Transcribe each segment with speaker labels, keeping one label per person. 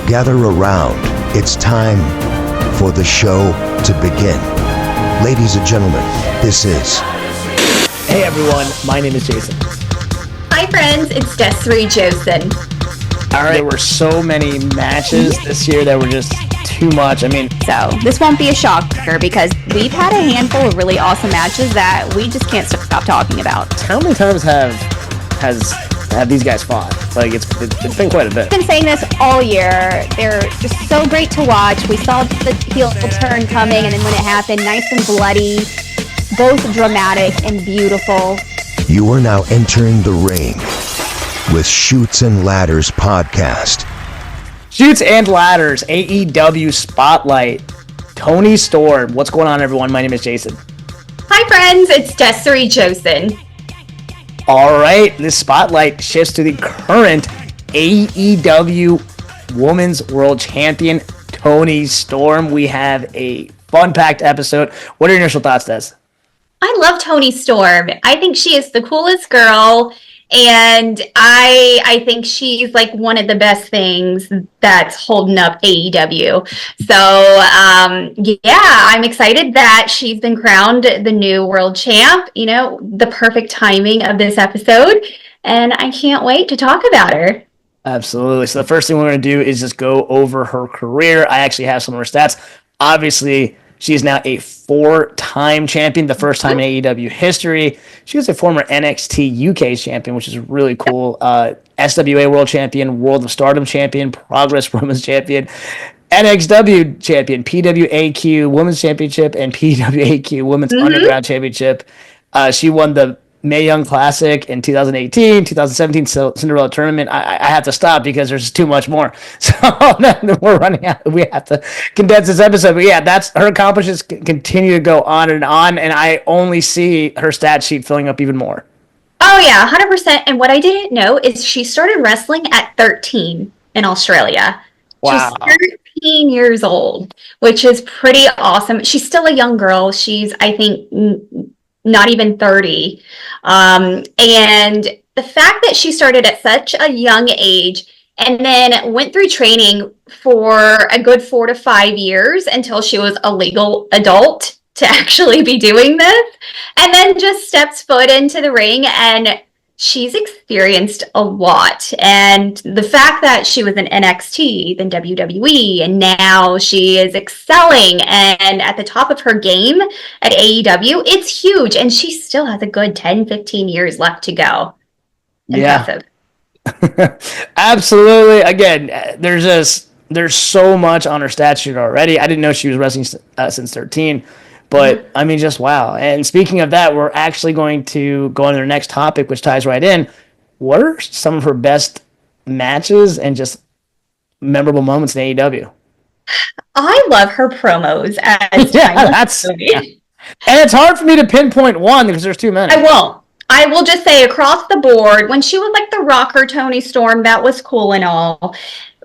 Speaker 1: Gather around. It's time for the show to begin. Ladies and gentlemen, this is...
Speaker 2: Hey everyone, my name is Jason.
Speaker 3: Hi friends, it's Desiree Josen.
Speaker 2: All right, there were so many matches this year that were just too much.
Speaker 4: So this won't be a shocker because we've had a handful of really awesome matches that we just can't stop talking about.
Speaker 2: How many times have these guys fought? Like it's been quite a bit.
Speaker 4: I've been saying this all year. They're just so great to watch. We saw the heel turn coming, and then when it happened, nice and bloody, both dramatic and beautiful.
Speaker 1: You are now entering the ring with Chutes and Ladders podcast.
Speaker 2: Chutes and Ladders, AEW Spotlight, Toni Storm. What's going on, everyone? My name is Jason.
Speaker 3: Hi friends, it's Desiree Josen.
Speaker 2: All right, this spotlight shifts to the current AEW Women's World Champion, Toni Storm. We have a fun-packed episode. What are your initial thoughts, Des?
Speaker 3: I love Toni Storm. I think she is the coolest girl, and I think she's like one of the best things that's holding up AEW. So, I'm excited that she's been crowned the new world champ. You know, the perfect timing of this episode, and I can't wait to talk about her.
Speaker 2: Absolutely. So the first thing we're going to do is just go over her career. I actually have some of her stats. Obviously, she is now a 4-time champion, the first time in AEW history. She was a former NXT UK champion, which is really cool. SWA World Champion, World of Stardom Champion, Progress Women's Champion, NXW Champion, PWAQ Women's Championship, and PWAQ Women's Underground Championship. She won the Mae Young Classic in 2018, 2017 Cinderella Tournament. I have to stop because there's too much more. So we're running out. We have to condense this episode. But yeah, that's her accomplishments continue to go on, and I only see her stat sheet filling up even more.
Speaker 3: Oh yeah, 100%. And what I didn't know is she started wrestling at 13 in Australia.
Speaker 2: Wow.
Speaker 3: She's 13 years old, which is pretty awesome. She's still a young girl. She's, I think, not even 30. And the fact that she started at such a young age and then went through training for a good 4 to 5 years until she was a legal adult to actually be doing this, and then just steps foot into the ring, and she's experienced a lot. And the fact that she was in NXT, then WWE, and now she is excelling and at the top of her game at AEW, it's huge. And she still has a good 10, 15 years left to go. Impressive.
Speaker 2: Yeah. Absolutely. Again, there's so much on her stat sheet already. I didn't know she was wrestling since 13. But, just wow. And speaking of that, we're actually going to go on to our next topic, which ties right in. What are some of her best matches and just memorable moments in AEW?
Speaker 3: I love her promos as
Speaker 2: Yeah. And it's hard for me to pinpoint one because there's too many.
Speaker 3: I won't. I will just say across the board, when she was like the rocker Toni Storm, that was cool and all.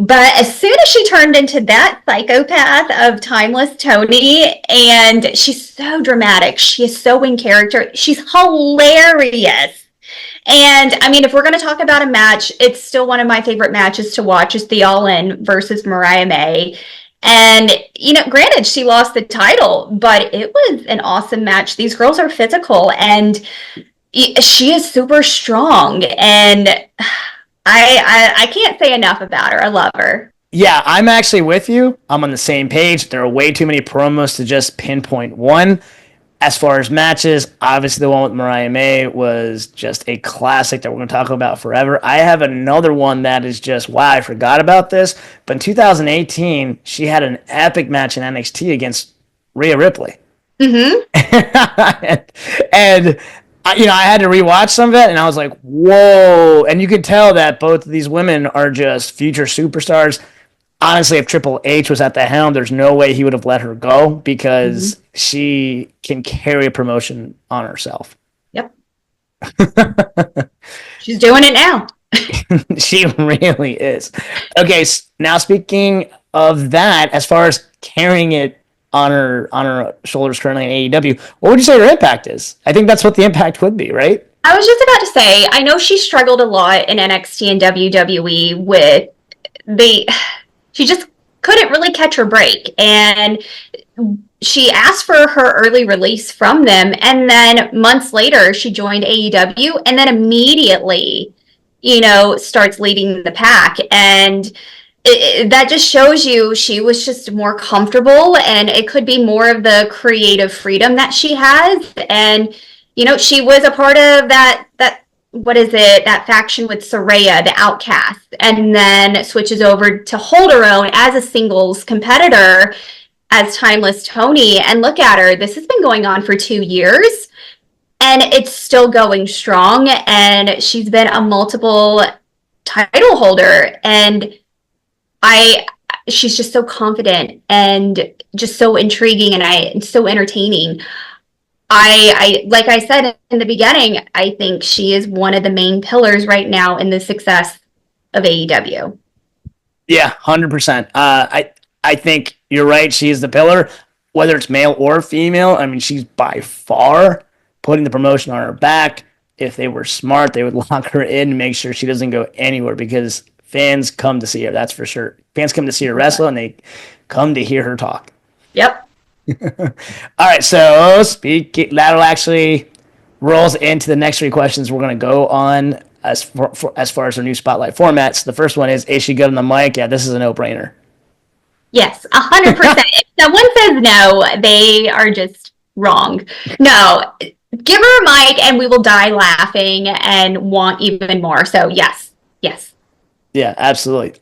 Speaker 3: But as soon as she turned into that psychopath of Timeless Toni, and she's so dramatic, she is so in character, she's hilarious. And if we're going to talk about a match, it's still one of my favorite matches to watch is the All-In versus Mariah May. And, granted, she lost the title, but it was an awesome match. These girls are physical, and she is super strong, and I can't say enough about her. I love her.
Speaker 2: Yeah, I'm actually with you. I'm on the same page. There are way too many promos to just pinpoint one. As far as matches, obviously the one with Mariah May was just a classic that we're going to talk about forever. I have another one that is just, wow, I forgot about this. But in 2018, she had an epic match in NXT against Rhea Ripley.
Speaker 3: Mm-hmm.
Speaker 2: and I had to rewatch some of it, and I was like, whoa. And you could tell that both of these women are just future superstars. Honestly, if Triple H was at the helm, there's no way he would have let her go because she can carry a promotion on herself.
Speaker 3: Yep. She's doing it now.
Speaker 2: She really is. Okay, now speaking of that, as far as carrying it on her shoulders currently in AEW, what would you say her impact is? I think that's what the impact would be, right?
Speaker 3: I was just about to say, I know she struggled a lot in NXT and WWE with She just couldn't really catch her break. And she asked for her early release from them. And then months later, she joined AEW and then immediately, starts leading the pack. And that just shows you she was just more comfortable, and it could be more of the creative freedom that she has. And, she was a part of that faction with Saraya, the Outcast, and then switches over to hold her own as a singles competitor as Timeless Toni. And look at her. This has been going on for 2 years, and it's still going strong. And she's been a multiple title holder. And she's just so confident and just so intriguing and so entertaining. I like I said in the beginning, I think she is one of the main pillars right now in the success of AEW.
Speaker 2: Yeah, 100%. I think you're right. She is the pillar, whether it's male or female. I mean, she's by far putting the promotion on her back. If they were smart, they would lock her in and make sure she doesn't go anywhere, because fans come to see her. That's for sure. Fans come to see her wrestle, and they come to hear her talk.
Speaker 3: Yep.
Speaker 2: All right, so that'll actually rolls into the next 3 questions we're going to go on as far as our new spotlight formats. The first one is she good on the mic? Yeah, this is a no-brainer.
Speaker 3: Yes, 100%. If someone says no, they are just wrong. No, give her a mic and we will die laughing and want even more. So yes.
Speaker 2: Yeah, absolutely.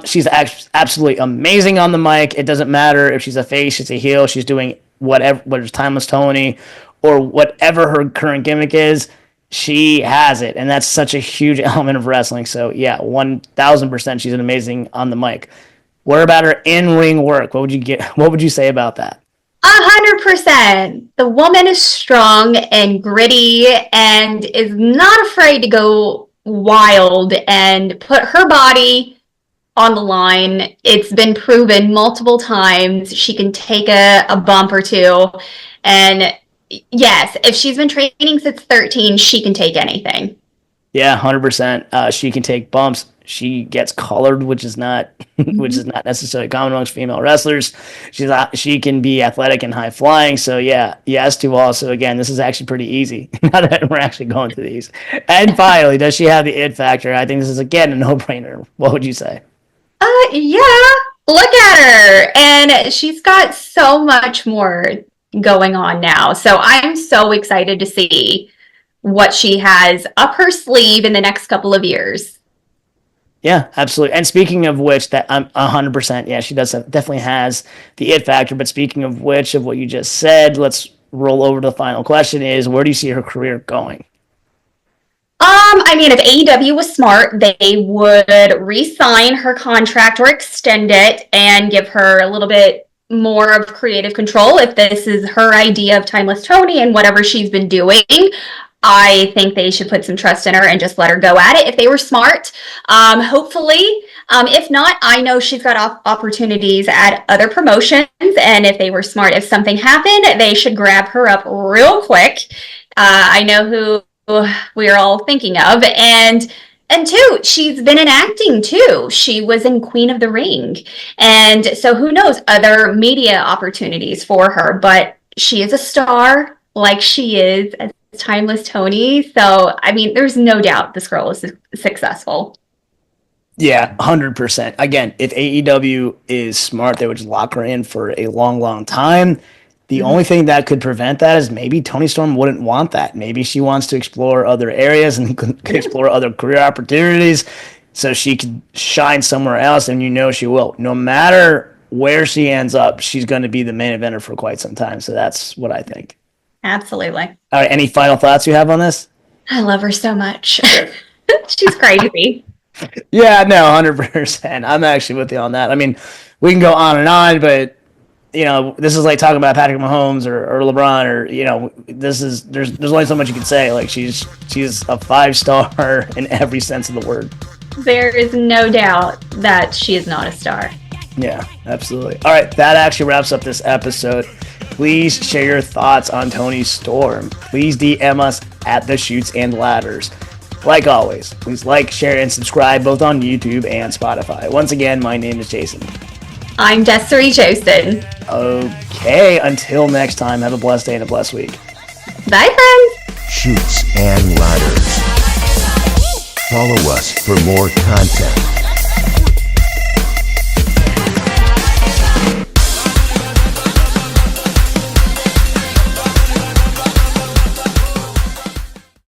Speaker 2: She's absolutely amazing on the mic. It doesn't matter if she's a face, she's a heel, she's doing whatever, whether it's Timeless Toni or whatever her current gimmick is, she has it. And that's such a huge element of wrestling. So yeah, 1000% she's amazing on the mic. What about her in-ring work? What would you say about that?
Speaker 3: 100%. The woman is strong and gritty and is not afraid to go wild and put her body on the line. It's been proven multiple times she can take a bump or two. And yes, if she's been training since 13, she can take anything.
Speaker 2: Yeah, 100%. She can take bumps. She gets colored, which is not necessarily common amongst female wrestlers. She can be athletic and high flying. So yeah, yes to all. So again, this is actually pretty easy now that we're actually going through these. And finally, does she have the it factor? I think this is again a no-brainer. What would you say?
Speaker 3: Yeah. Look at her, and she's got so much more going on now. So I'm so excited to see what she has up her sleeve in the next couple of years.
Speaker 2: Yeah, absolutely. And speaking of which, that I'm 100%. Yeah, she definitely has the it factor. But speaking of which, of what you just said, let's roll over to the final question: is where do you see her career going?
Speaker 3: I mean, if AEW was smart, they would re-sign her contract or extend it and give her a little bit more of creative control. If this is her idea of Timeless Toni and whatever she's been doing, I think they should put some trust in her and just let her go at it if they were smart. Hopefully, if not, I know she's got opportunities at other promotions. And if they were smart, if something happened, they should grab her up real quick. I know who we're all thinking of. And two, she's been in acting too. She was in Queen of the Ring. And so who knows, other media opportunities for her. But she is a star, like she is as Timeless Toni. So, I mean, there's no doubt this girl is successful.
Speaker 2: Yeah, 100%. Again, if AEW is smart, they would just lock her in for a long, long time. The only thing that could prevent that is maybe Toni Storm wouldn't want that. Maybe she wants to explore other areas and could explore other career opportunities so she could shine somewhere else, and she will. No matter where she ends up, she's going to be the main eventer for quite some time. So that's what I think.
Speaker 3: Absolutely.
Speaker 2: All right, any final thoughts you have on this?
Speaker 3: I love her so much. She's crazy.
Speaker 2: Yeah, no, 100%. I'm actually with you on that. I mean, we can go on, but this is like talking about Patrick Mahomes or LeBron or there's only so much you can say. Like she's a 5-star in every sense of the word.
Speaker 3: There is no doubt that she is not a star.
Speaker 2: Yeah, absolutely. All right, that actually wraps up this episode. Please share your thoughts on Toni Storm. Please DM us at the Chutes and Ladders. like always, please like, share, and subscribe both on YouTube and Spotify. Once again, my name is Jason.
Speaker 3: I'm Desiree Joseph.
Speaker 2: Okay, until next time, have a blessed day and a blessed week.
Speaker 3: Bye, friends.
Speaker 1: Shoots and ladders. Follow us for more content.